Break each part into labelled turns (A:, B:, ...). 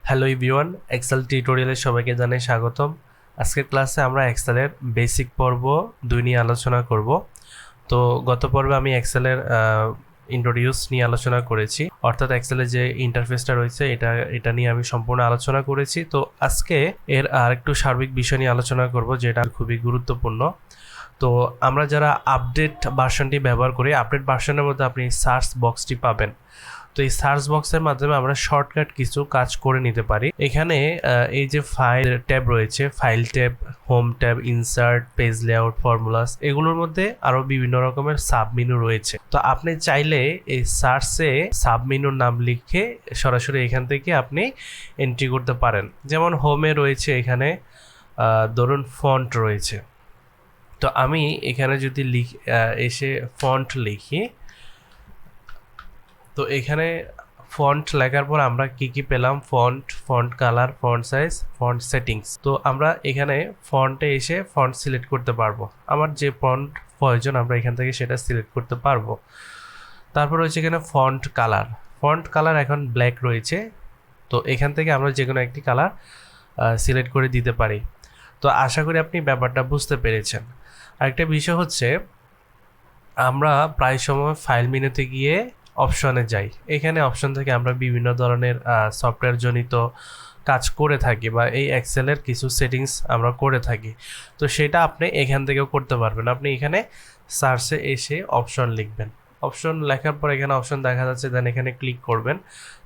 A: Hello everyone, Excel টিউটোরিয়ালে সবাইকে জানাই স্বাগতম। আজকের ক্লাসে আমরা এক্সেলের বেসিক পর্ব 2 নিয়ে আলোচনা করব। তো গত পর্বে আমি এক্সেলের ইন্ট্রোডিউস নিয়ে আলোচনা করেছি, অর্থাৎ এক্সেলের যে ইন্টারফেসটা রয়েছে এটা নিয়ে আমি সম্পূর্ণ আলোচনা করেছি। তো আজকে এর আরেকটু সার্বিক বিষয় নিয়ে আলোচনা করব, যেটা খুবই গুরুত্বপূর্ণ। তো আমরা যারা আপডেট ভার্সনটি ব্যবহার করি, আপডেট ভার্সনের মধ্যে আপনি সার্চ বক্সটি পাবেন। তো এই সার্চ বক্সের মাধ্যমে আমরা শর্টকাট কিছু কাজ করে নিতে পারি। এখানে এই যে ফাইল ট্যাব রয়েছে, file tab, home tab, insert, page layout, formulas, এগুলোর মধ্যে আরো বিভিন্ন রকমের সাব মেনু রয়েছে। তো আপনি চাইলে এই সার্চে সাব মেনুর নাম লিখে সরাসরি এখান থেকে আপনি এন্ট্রি করতে পারেন। যেমন হোমে রয়েছে, এখানে ধরুন ফন্ট রয়েছে। তো আমি এখানে যদি এসে ফন্ট লিখি, তো এখানে ফন্ট লেখার পর আমরা কি পেলাম? Font colour, font size, font settings. তো আমরা এখানে ফন্টে এসে ফন্ট সিলেক্ট করতে পারবো। আমার যে ফন্ট প্রয়োজন আমরা এখান থেকে সেটা সিলেক্ট করতে পারবো। তারপর রয়েছে এখানে ফন্ট কালার এখন ব্ল্যাক রয়েছে। তো এখান থেকে আমরা যে কোনো একটি কালার সিলেক্ট করে দিতে পারি। তো আশা করি আপনি ব্যাপারটা বুঝতে পেরেছেন। আরেকটা বিষয় হচ্ছে, আমরা প্রায় সময় ফাইল মেনুতে গিয়ে অপশনে যাই। এখানে অপশন থেকে আমরা বিভিন্ন ধরনের সফটওয়্যার জনিত কাজ করে থাকি, বা এই এক্সেলের কিছু সেটিংস আমরা করে থাকি। তো সেটা আপনি এখান থেকেও করতে পারবেন। আপনি এখানে সার্চে এসে অপশন লিখবেন, অপশন লেখার পর এখানে অপশন দেখা যাচ্ছে, দেন এখানে ক্লিক করবেন।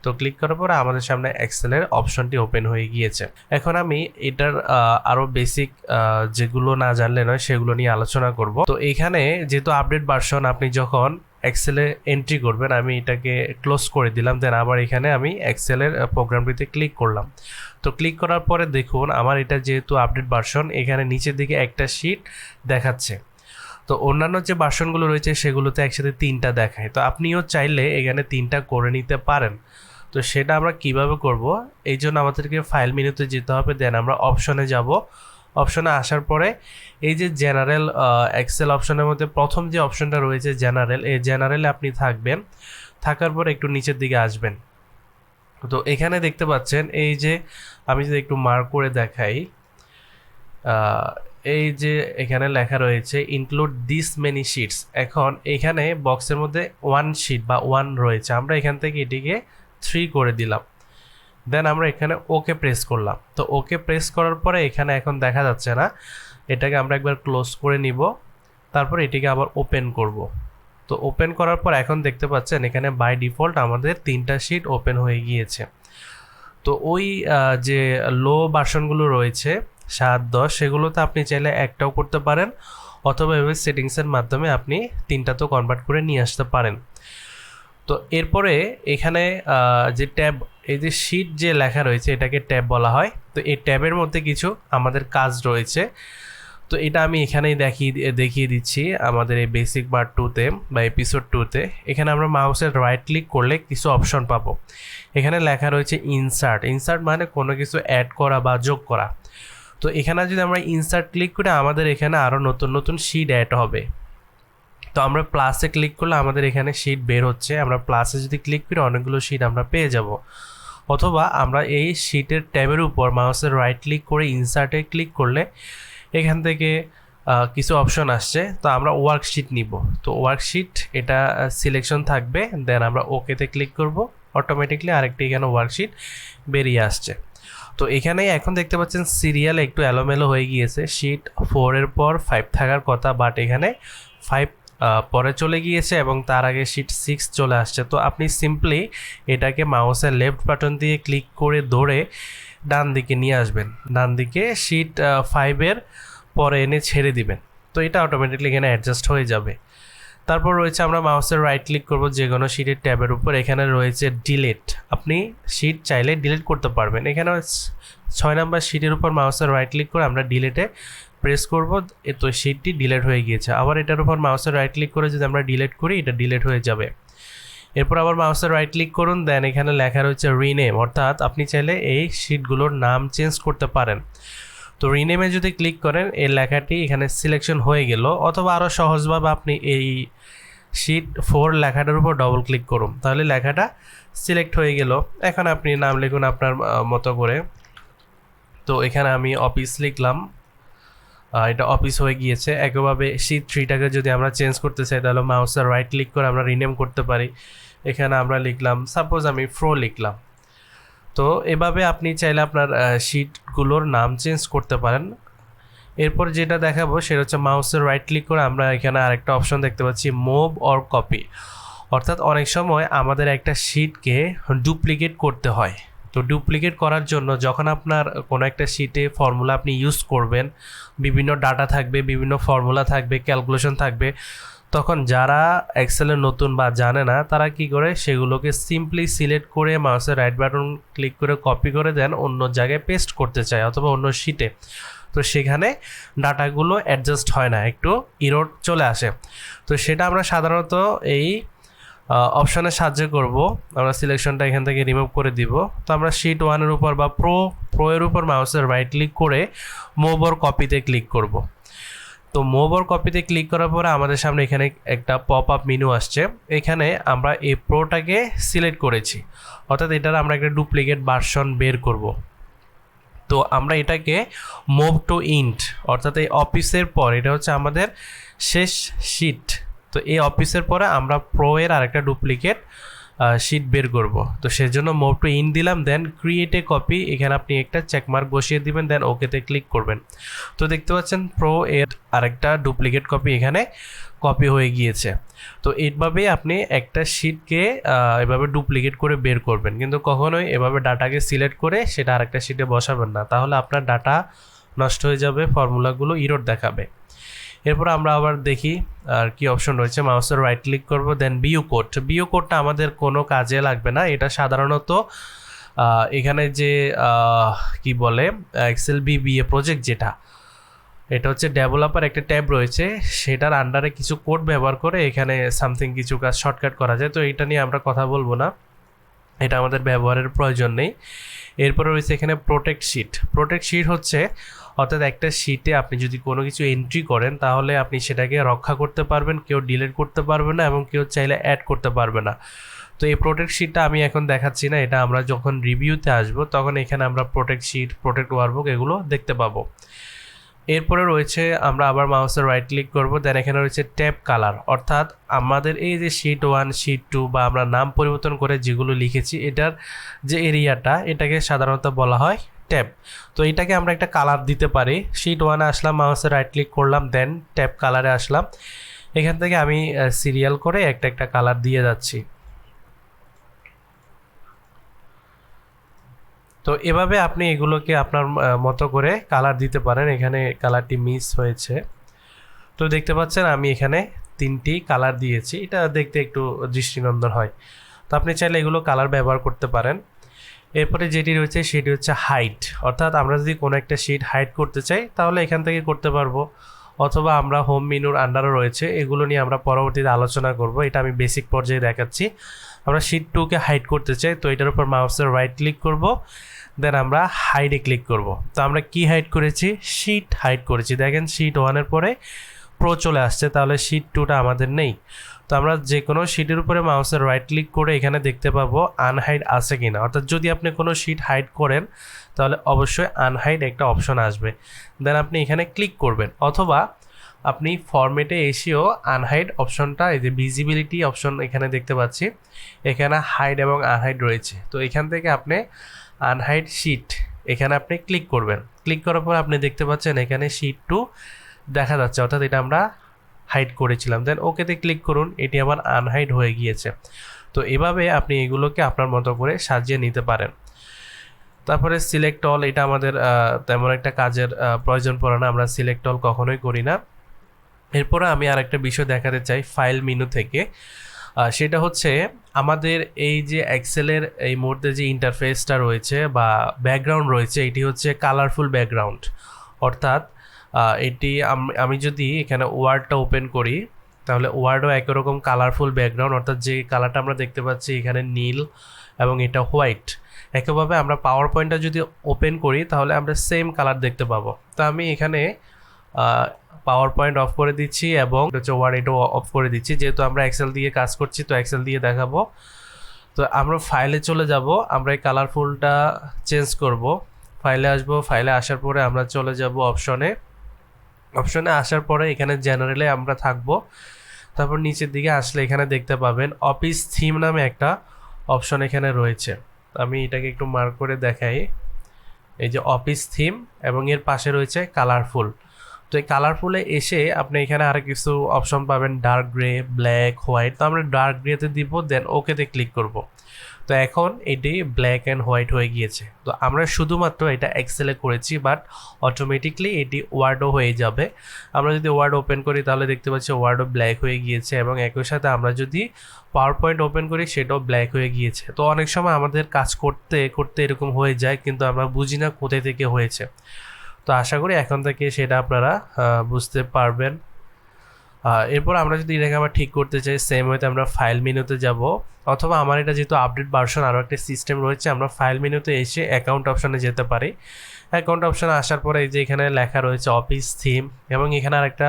A: তো ক্লিক করার পরে আমাদের সামনে এক্সেলের অপশনটি ওপেন হয়ে গিয়েছে। এখন আমি এটার আরও বেসিক যেগুলো না জানলে নয় সেগুলো নিয়ে আলোচনা করব। তো এখানে যেহেতু আপডেট ভার্সন, আপনি যখন এক্সেলে এন্ট্রি করবেন, আমি এটাকে ক্লোজ করে দিলাম, দেন আবার এখানে আমি এক্সেলের প্রোগ্রামটিতে ক্লিক করলাম। তো ক্লিক করার পরে দেখুন, আমার এটা যেহেতু আপডেট ভার্সন, এখানে নিচের দিকে একটা শিট দেখাচ্ছে। তো অন্যান্য যে ভার্সনগুলো রয়েছে সেগুলোতে একসাথে 3টা দেখায়। তো আপনিও চাইলে এখানে 3টা করে নিতে পারেন। তো সেটা আমরা কিভাবে করব? এই জন্য আমাদেরকে ফাইল মেনুতে যেতে হবে, দেন আমরা অপশনে যাব। অপশনে আসার পরে এই যে জেনারেল এক্সেল অপশনের মধ্যে প্রথম যে অপশনটা রয়েছে জেনারেল, এই জেনারেলে আপনি থাকবেন। থাকার পরে একটু নিচের দিকে আসবেন। তো এখানে দেখতে পাচ্ছেন, এই যে আমি যদি একটু মার্ক করে দেখাই, এই যে এখানে লেখা রয়েছে ইনক্লুড দিস মেনি শিটস। এখন এখানে বক্সের মধ্যে 1 শিট বা 1 রয়েছে, আমরা এখান থেকে এটিকে 3 করে দিলাম। দেন আমরা এখানে ওকে প্রেস করলাম। তো ওকে প্রেস করার পরে এখানে এখন দেখা যাচ্ছে না, এটাকে আমরা একবার ক্লোজ করে নিব। তারপর এটিকে আবার ওপেন করব। তো ওপেন করার পর এখন দেখতে পাচ্ছেন এখানে বাই ডিফল্ট আমাদের 3টা শিট ওপেন হয়ে গিয়েছে। তো ওই যে লো ভার্সনগুলো রয়েছে 7, 10, সেগুলোতে আপনি চাইলে একটাও করতে পারেন, অথবা এভাবে সেটিংসের মাধ্যমে আপনি 3টাতেও কনভার্ট করে নিয়ে আসতে পারেন। তো এরপরে এখানে যে ট্যাব, এই যে শিট যে লেখা রয়েছে এটাকে ট্যাব বলা হয়। তো এই ট্যাবের মধ্যে কিছু আমাদের কাজ রয়েছে। তো এটা আমি এখানেই দেখিয়ে দিচ্ছি আমাদের এই বেসিক পার্ট 2তে বা এপিসোড 2তে। এখানে আমরা মাউসের রাইট ক্লিক করলে কিছু অপশন পাবো। এখানে লেখা রয়েছে ইনসার্ট মানে কোনো কিছু অ্যাড করা বা যোগ করা। তো এখানে যদি আমরা ইনসার্ট ক্লিক করি, আমাদের এখানে আরও নতুন নতুন শিট অ্যাড হবে। তো আমরা প্লাসে ক্লিক করলে আমাদের এখানে শিট বের হচ্ছে। আমরা প্লাসে যদি ক্লিক করি অনেকগুলো শিট আমরা পেয়ে যাব। অথবা আমরা এই শিটের ট্যাবের উপর মাউসের রাইট ক্লিক করে ইনসার্টে ক্লিক করলে এখান থেকে কিছু অপশন আসছে। তো আমরা ওয়ার্কশিট নিব। তো ওয়ার্কশিট এটা সিলেকশন থাকবে, দেন আমরা ওকেতে ক্লিক করব। অটোমেটিকলি আরেকটি এখানে ওয়ার্কশিট বেরিয়ে আসছে। তো এখানে এখন দেখতে পাচ্ছেন সিরিয়াল একটু এলোমেলো হয়ে গিয়েছে। শিট 4 এর পর 5 থাকার কথা, বাট এখানে 5 পরে চলে গিয়েছে এবং তার আগে শিট 6 চলে আসছে। তো আপনি সিম্পলি এটাকে মাউসের লেফট বাটন দিয়ে ক্লিক করে ধরে ডান দিকে নিয়ে আসবেন। ডান দিকে শিট 5-এর পরে এনে ছেড়ে দিবেন। তো এটা অটোমেটিকলি এখানে অ্যাডজাস্ট হয়ে যাবে। তারপর রয়েছে, আমরা মাউসের রাইট ক্লিক করব যে কোনো শিটের ট্যাবের উপর। এখানে রয়েছে ডিলিট, আপনি শিট চাইলে ডিলিট করতে পারবেন। এখানে 6 নাম্বার শিটের উপর মাউসের রাইট ক্লিক করে আমরা ডিলিটে প্রেস করব। তো শিটটি ডিলিট হয়ে গিয়েছে। আবার এটার উপর মাউসের রাইট ক্লিক করে যদি আমরা ডিলিট করি, এটা ডিলিট হয়ে যাবে। এরপর আবার মাউসের রাইট ক্লিক করুন, দেন এখানে লেখা রয়েছে রিনেম, অর্থাৎ আপনি চাইলে এই শিটগুলোর নাম চেঞ্জ করতে পারেন। তো রিনেমে যদি ক্লিক করেন এই লেখাটি এখানে সিলেকশন হয়ে গেল। অথবা আরও সহজভাবে আপনি এই শিট 4 লেখাটার উপর ডবল ক্লিক করুন, তাহলে লেখাটা সিলেক্ট হয়ে গেল। এখন আপনি নাম লিখুন আপনার মতো করে। তো এখানে আমি অফিস লিখলাম, এটা অফিস হয়ে গিয়েছে। একইভাবে শিট 3টাকে যদি আমরা চেঞ্জ করতে চাই তাহলে মাউসের রাইট ক্লিক করে আমরা রিনেম করতে পারি। এখানে আমরা লিখলাম, সাপোজ আমি প্রো লিখলাম। তো এভাবে আপনি চাইলে আপনার শিটগুলোর নাম চেঞ্জ করতে পারেন। এরপর যেটা দেখাবো সেটা হচ্ছে মাউসের রাইট ক্লিক করে আমরা এখানে আরেকটা অপশন দেখতে পাচ্ছি, মুভ অর কপি। অর্থাৎ অনেক সময় আমাদের একটা শিটকে ডুপ্লিকেট করতে হয়। তো ডুপ্লিকেট করার জন্য যখন আপনার কোনো একটা শিটে ফর্মুলা আপনি ইউজ করবেন, বিভিন্ন ডাটা থাকবে, বিভিন্ন ফর্মুলা থাকবে, ক্যালকুলেশন থাকবে, তখন যারা এক্সেলের নতুন বা জানে না তারা কি করে সেগুলোকে সিম্পলি সিলেক্ট করে মাউসের রাইট বাটন ক্লিক করে কপি করে দেন, অন্য জায়গায় পেস্ট করতে চায় অথবা অন্য শিটে। তো সেখানে ডাটাগুলো অ্যাডজাস্ট হয় না, একটু ইরর চলে আসে। তো সেটা আমরা সাধারণত এই অপশানের সাহায্য করব। আমরা সিলেকশনটা এখান থেকে রিমুভ করে দিব। তো আমরা শিট 1-এর উপর বা প্রো এর উপর মাউসের রাইট ক্লিক করে মুভ অর কপিতে ক্লিক করব। তো মুভ অর কপিতে ক্লিক করার পরে আমাদের সামনে এখানে একটা পপ আপ মেনু আসছে। এখানে আমরা এই প্রোটাকে সিলেক্ট করেছি, অর্থাৎ এটার আমরা একটা ডুপ্লিকেট ভার্সন বের করব। তো আমরা এটাকে মুভ টু ইন্ট, অর্থাৎ এই অফিসের পর এটা হচ্ছে আমাদের শেষ শিট। তো এই অফিসের পরে আমরা প্রো এর আরেকটা ডুপ্লিকেট শিট বের করব। তো সেজন্য মুভ টু ইন দিলাম, দেন ক্রিয়েট এ কপি, এখানে আপনি একটা চেকমার্ক বসিয়ে দিবেন, দেন ওকেতে ক্লিক করবেন। তো দেখতে পাচ্ছেন প্রো এর আরেকটা ডুপ্লিকেট কপি এখানে কপি হয়ে গিয়েছে। তো এইভাবেই আপনি একটা শিটকে এভাবে ডুপ্লিকেট করে বের করবেন, কিন্তু কখনোই এভাবে ডাটাকে সিলেক্ট করে সেটা আরেকটা শিটে বসাবেন না, তাহলে আপনার ডাটা নষ্ট হয়ে যাবে, ফর্মুলাগুলো ইরর দেখাবে। এরপর আমরা আবার দেখি আর কি অপশন রয়েছে। মাউসের রাইট ক্লিক করব, দেন ভিউ কোড। ভিউ কোডটা আমাদের কোনো কাজে লাগবে না, এটা সাধারণত এখানে যে কি বলে এক্সেল বিবিএ প্রজেক্ট, যেটা এটা হচ্ছে ডেভেলপার একটা ট্যাব রয়েছে, সেটার আন্ডারে কিছু কোড ব্যবহার করে এখানে সামথিং কিছু কাজ শর্টকাট করা যায়। তো এটা নিয়ে আমরা কথা বলবো না, এটা আমাদের ব্যবহারের প্রয়োজন নেই। এরপরে রয়েছে এখানে প্রোটেক্ট শিট। প্রোটেক্ট শিট হচ্ছে অর্থাৎ একটা শিটে আপনি যদি কোনো কিছু এন্ট্রি করেন তাহলে আপনি সেটাকে রক্ষা করতে পারবেন, কেউ ডিলিট করতে পারবে না এবং কেউ চাইলে অ্যাড করতে পারবে না। তো এই প্রোটেক্ট শিটটা আমি এখন দেখাচ্ছি না, এটা আমরা যখন রিভিউতে আসবো তখন এখানে আমরা প্রোটেক্ট শিট, প্রোটেক্ট ওয়ার্কবুক এগুলো দেখতে পাবো। এরপরে রয়েছে আমরা আবার মাউসের রাইট ক্লিক করব, দেন এখানে রয়েছে ট্যাব কালার। অর্থাৎ আমাদের এই যে শিট 1, শিট 2 বা আমরা নাম পরিবর্তন করে যেগুলো লিখেছি এটার যে এরিয়াটা, এটাকে সাধারণত বলা হয় ট্যাব। তো এটাকে আমরা একটা কালার দিতে পারি। শিট 1-এ আসলাম, মাউসের রাইট ক্লিক করলাম, দেন ট্যাব কালারে আসলাম। এখান থেকে আমি সিরিয়াল করে একটা একটা কালার দিয়ে যাচ্ছি। তো এভাবে আপনি এগুলোকে আপনার মতো করে কালার দিতে পারেন। এখানে কালারটি মিস হয়েছে, তো দেখতে পাচ্ছেন আমি এখানে 3টি কালার দিয়েছি, এটা দেখতে একটু দৃষ্টিনন্দন হয়। তো আপনি চাইলে এগুলো কালার ব্যবহার করতে পারেন। এরপরে যেটি রয়েছে সেটি হচ্ছে হাইড, অর্থাৎ আমরা যদি কোনো একটা শিট হাইড করতে চাই তাহলে এখান থেকে করতে পারবো, অথবা আমরা হোম মেনুর আন্ডারও রয়েছে, এগুলো নিয়ে আমরা পরবর্তীতে আলোচনা করব। এটা আমি বেসিক পর্যায়ে দেখাচ্ছি। আমরা শিট 2-কে হাইড করতে চাই, তো এটার উপর মাউসের রাইট ক্লিক করব, দেন আমরা হাইডে ক্লিক করব। তো আমরা কি হাইড করেছি? শিট হাইড করেছি। দেখেন শিট 1-এর পরে প্রো চলে আসছে, তাহলে শিট 2টা আমাদের নেই। তো আমরা যে কোনো শিটের উপরে মাউসের রাইট ক্লিক করে এখানে দেখতে পাবো আনহাইড আছে কিনা। অর্থাৎ যদি আপনি কোনো শিট হাইড করেন তাহলে অবশ্যই আনহাইড একটা অপশন আসবে, দেন আপনি এখানে ক্লিক করবেন। অথবা আপনি ফরম্যাটে এসেও আনহাইড অপশনটা, এই যে ভিজিবিলিটি অপশন এখানে দেখতে পাচ্ছি, এখানে হাইড এবং আনহাইড রয়েছে। তো এখান থেকে আপনি আনহাইড শিট এখানে আপনি ক্লিক করবেন। ক্লিক করার পর আপনি দেখতে পাচ্ছেন এখানে শিট 2 দেখা যাচ্ছে, অর্থাৎ এটা আমরা হাইড করেছিলাম। দেন ওকেতে ক্লিক করুন, এটি আবার আনহাইড হয়ে গিয়েছে। তো এভাবে আপনি এগুলোকে আপনার মতো করে সাজিয়ে নিতে পারেন। তারপরে সিলেক্ট অল, এটা আমাদের তেমন একটা কাজের প্রয়োজন পড়ে না, আমরা সিলেক্ট অল কখনোই করি না। এরপরে আমি আরেকটা বিষয় দেখাতে চাই ফাইল মেনু থেকে, সেটা হচ্ছে আমাদের এই যে এক্সেলের এই মুহূর্তে যে ইন্টারফেসটা রয়েছে বা ব্যাকগ্রাউন্ড রয়েছে, এটি হচ্ছে কালারফুল ব্যাকগ্রাউন্ড। অর্থাৎ এটি আমি যদি এখানে ওয়ার্ডটা ওপেন করি তাহলে ওয়ার্ডও একই রকম কালারফুল ব্যাকগ্রাউন্ড, অর্থাৎ যে কালারটা আমরা দেখতে পাচ্ছি এখানে নীল এবং এটা হোয়াইট। একইভাবে আমরা পাওয়ার পয়েন্টটা যদি ওপেন করি তাহলে আমরা সেম কালার দেখতে পাবো। তো আমি এখানে পাওয়ার পয়েন্ট অফ করে দিচ্ছি এবং হচ্ছে ওয়ার্ড এটাও অফ করে দিচ্ছি, যেহেতু আমরা এক্সেল দিয়ে কাজ করছি তো এক্সেল দিয়ে দেখাবো। তো আমরা ফাইলে চলে যাব, আমরা এই কালারফুলটা চেঞ্জ করব, ফাইলে আসবো, ফাইলে আসার পরে আমরা চলে যাব অপশনে আসার পরে এখানে জেনারেলে আমরা থাকবো। তারপর নিচের দিকে আসলে এখানে দেখতে পাবেন অফিস থিম নামে একটা অপশন এখানে রয়েছে। আমি এটাকে একটু মার্ক করে দেখাই, এই যে অফিস থিম এবং এর পাশে রয়েছে কালারফুল। তো এই কালারফুলে এসে আপনি এখানে আরও কিছু অপশন পাবেন, ডার্ক গ্রে, ব্ল্যাক, হোয়াইট। তো আমরা ডার্ক গ্রেতে দিব, দেন ওকেতে ক্লিক করব। তো এখন এটি ব্ল্যাক অ্যান্ড হোয়াইট হয়ে গিয়েছে। তো আমরা শুধুমাত্র এটা এক্সেলে করেছি, বাট অটোমেটিকলি এটি ওয়ার্ডও হয়ে যাবে। আমরা যদি ওয়ার্ড ওপেন করি তাহলে দেখতে পাচ্ছি ওয়ার্ডও ব্ল্যাক হয়ে গিয়েছে, এবং একই সাথে আমরা যদি পাওয়ার পয়েন্ট ওপেন করি সেটাও ব্ল্যাক হয়ে গিয়েছে। তো অনেক সময় আমাদের কাজ করতে করতে এরকম হয়ে যায়, কিন্তু আমরা বুঝি না কোথায় থেকে হয়েছে। তো আশা করি এখন থেকে সেটা আপনারা বুঝতে পারবেন। এরপর আমরা যদি এটাকে আবার ঠিক করতে চাই, সেম ওয়েতে আমরা ফাইল মেনুতে যাব, অথবা আমার এটা যেহেতু আপডেট ভার্সন আরও একটা সিস্টেম রয়েছে, আমরা ফাইল মেনুতে এসে অ্যাকাউন্ট অপশানে যেতে পারি। অ্যাকাউন্ট অপশানে আসার পরে এই যে এখানে লেখা রয়েছে অফিস থিম, এবং এখানে আরেকটা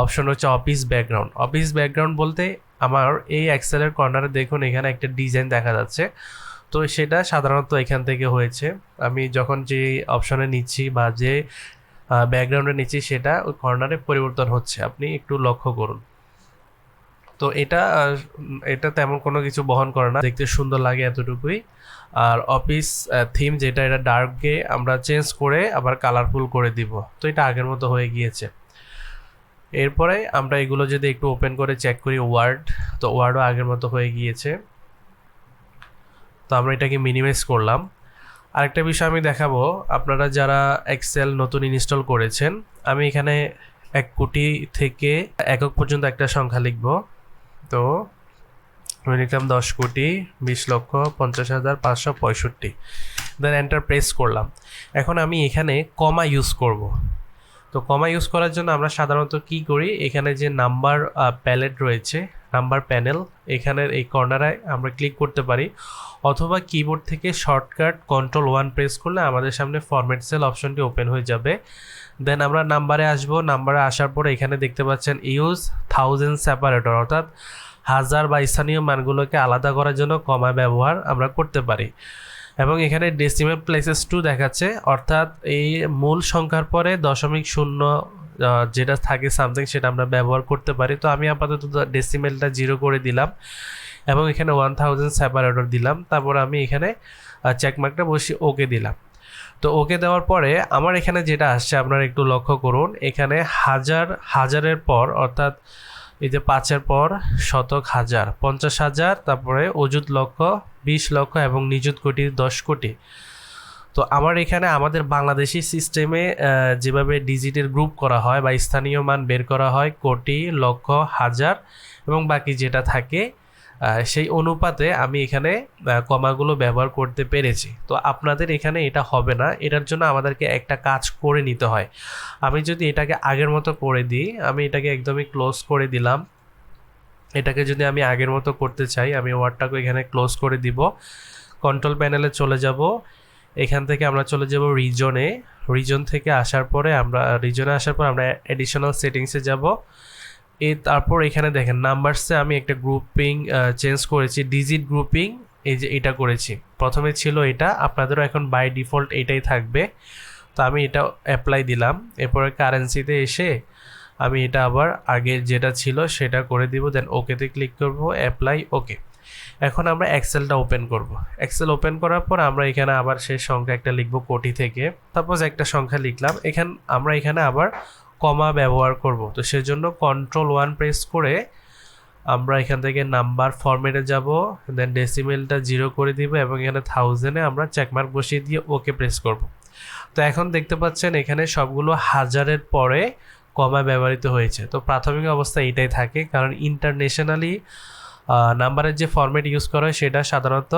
A: অপশন হচ্ছে অফিস ব্যাকগ্রাউন্ড। অফিস ব্যাকগ্রাউন্ড বলতে আমার এই এক্সেলের কর্নারে দেখুন এখানে একটা ডিজাইন দেখা যাচ্ছে। তো সেটা সাধারণত এখান থেকে হয়েছে। আমি যখন যে অপশনে নিচ্ছি বা যে ব্যাকগ্রাউন্ডে নিচ্ছি সেটা ওই কর্নারে পরিবর্তন হচ্ছে, আপনি একটু লক্ষ্য করুন। তো এটা তেমন কোনো কিছু বহন করে না, দেখতে সুন্দর লাগে এতটুকুই। আর অফিস থিম যেটা, এটা ডার্কে আমরা চেঞ্জ করে আবার কালারফুল করে দিব। তো এটা আগের মতো হয়ে গিয়েছে। এরপরে আমরা এগুলো যদি একটু ওপেন করে চেক করি ওয়ার্ড, তো ওয়ার্ডও আগের মতো হয়ে গিয়েছে। তো আমরা এটাকে মিনিমাইজ করলাম। আরেকটা বিষয় আমি দেখাবো, আপনারা যারা এক্সেল নতুন ইনস্টল করেছেন, আমি এখানে 1 কোটি থেকে একক পর্যন্ত একটা সংখ্যা লিখব। তো আমি লিখলাম 10,20,50,565, দেন এন্টার প্রেস করলাম। এখন আমি এখানে কমা ইউজ করব। তো কমা ইউজ করার জন্য আমরা সাধারণত কি করি, এখানে যে নাম্বার প্যালেট রয়েছে, নাম্বার প্যানেল, এখানের এই কর্নারে আমরা ক্লিক করতে পারি, অথবা কিবোর্ড থেকে শর্টকাট Ctrl+1 প্রেস করলে আমাদের সামনে ফরম্যাট সেল অপশনটি ওপেন হয়ে যাবে। দেন আমরা নাম্বারে আসব, নাম্বারে আসার পরে এখানে দেখতে পাচ্ছেন ইউজ 1000 সেপারেটর, অর্থাৎ হাজার বা স্থানীয় মানগুলোকে আলাদা করার জন্য কমা ব্যবহার আমরা করতে পারি। এবং এখানে ডেসিমেল প্লেসেস 2 দেখাচ্ছে, অর্থাৎ এই মূল সংখ্যার পরে 0.0 যেটা থাকে সামথিং সেটা আমরা ব্যবহার করতে পারি। তো আমি আপাতত ডেসিমেলটা 0 করে দিলাম এবং এখানে 1000 সেপারেটর দিলাম। তারপর আমি এখানে চেকমার্কটা বসিয়ে ওকে দিলাম। তো ওকে দেওয়ার পরে আমার এখানে যেটা আসছে আপনারা একটু লক্ষ্য করুন, এখানে হাজারের পর, অর্থাৎ এই যে 5-এর পর শতক, হাজার, 50,000, তারপরে অযুত লক্ষ, 20 লক্ষ এবং নিযুত কোটি 10 কোটি। তো আমার এখানে আমাদের বাংলাদেশি সিস্টেমে যেভাবে ডিজিটের গ্রুপ করা হয় বা স্থানীয় মান বের করা হয়, কোটি, লক্ষ, হাজার এবং বাকি যেটা থাকে, সেই অনুপাতে আমি এখানে কমাগুলো ব্যবহার করতে পেরেছি। তো আপনাদের এখানে এটা হবে না, এটার জন্য আমাদেরকে একটা কাজ করে নিতে হয়। আমি যদি এটাকে আগের মতো করে দিই, আমি এটাকে একদমই ক্লোজ করে দিলাম। এটাকে যদি আমি আগের মতো করতে চাই, আমি ওয়ার্ডটাকে এখানে ক্লোজ করে দিব, কন্ট্রোল প্যানেলে চলে যাব, এখান থেকে আমরা চলে যাব রিজন থেকে আসার পরে আমরা অ্যাডিশনাল সেটিংসে যাব। তারপর এখানে দেখেন নাম্বারসে আমি একটা গ্রুপিং চেঞ্জ করেছি, ডিজিট গ্রুপিং, এই যে এটা করেছি। প্রথমে ছিল এটা, আপনাদেরও এখন বাই ডিফল্ট এটাই থাকবে। তো আমি এটা অ্যাপ্লাই দিলাম। এরপরে কারেন্সিতে এসে আমি এটা আবার আগের যেটা ছিল সেটা করে দিব, দেন ওকেতে ক্লিক করব, অ্যাপ্লাই, ওকে। এখন আমরা এক্সেলটা ওপেন করব। এক্সেল ওপেন করার পর আমরা এখানে আবার সেই সংখ্যা একটা লিখব কোটি থেকে, তারপর একটা সংখ্যা লিখলাম। আমরা এখানে আবার কমা ব্যবহার করব। তো সেজন্য Ctrl+1 প্রেস করে আমরা এখান থেকে নাম্বার ফরম্যাটে যাব, দেন ডেসিমেলটা 0 করে দিব এবং এখানে 1000-এ আমরা চেকমার্ক বসিয়ে দিয়ে ওকে প্রেস করব। তো এখন দেখতে পাচ্ছেন এখানে সবগুলো হাজারের পরে কমা ব্যবহৃত হয়েছে। তো প্রাথমিক অবস্থা এটাই থাকে, কারণ ইন্টারন্যাশনালি নাম্বারের যে ফরম্যাট ইউজ করা হয় সেটা সাধারণত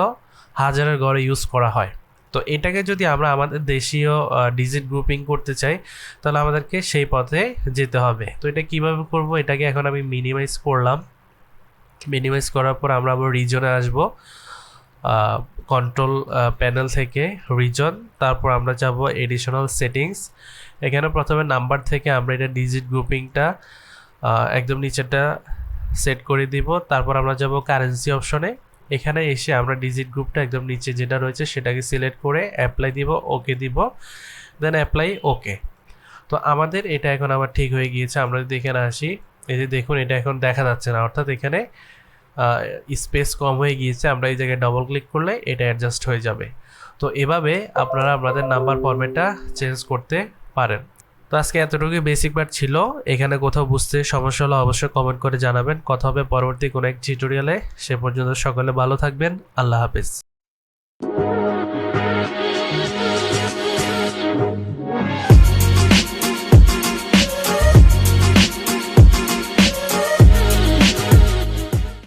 A: হাজারের ঘরে ইউজ করা হয়। তো এটাকে যদি আমরা আমাদের দেশীয় ডিজিট গ্রুপিং করতে চাই তাহলে আমাদেরকে সেই পথে যেতে হবে। তো এটা কিভাবে করব, এটাকে এখন আমি মিনিমাইজ করলাম। মিনিমাইজ করার পর আমরা আবার রিজনে আসব, কন্ট্রোল প্যানেল থেকে রিজন, তারপর আমরা যাব এডিশনাল সেটিংস। এখানে প্রথমে নাম্বার থেকে আমরা এটা ডিজিট গ্রুপিংটা একদম নিচেরটা সেট করে দিব। তারপর আমরা যাব কারেন্সি অপশনে। এখানে এসে আমরা ডিজিট গ্রুপটা একদম নিচে যেটা রয়েছে সেটাকে সিলেক্ট করে অ্যাপ্লাই দিব, ওকে দিব, দেন অ্যাপ্লাই ওকে। তো আমাদের এটা এখন আবার ঠিক হয়ে গিয়েছে। আমরা যদি এখানে আসি, এই যে দেখুন এটা এখন দেখা যাচ্ছে না, অর্থাৎ এখানে স্পেস কম হয়ে গিয়েছে। আমরা এই জায়গায় ডবল ক্লিক করলে এটা অ্যাডজাস্ট হয়ে যাবে। তো এভাবে আপনারা আপনাদের নাম্বার ফরম্যাটটা চেঞ্জ করতে পারেন। তো আজকে এতটুকুই বেসিক পার্ট ছিল। এখানে কোথাও বুঝতে সমস্যা হলে অবশ্যই কমেন্ট করে জানাবেন। কথা হবে পরবর্তী কোনো এক টিউটোরিয়ালে। সে পর্যন্ত সকলে ভালো থাকবেন। আল্লাহ হাফেজ।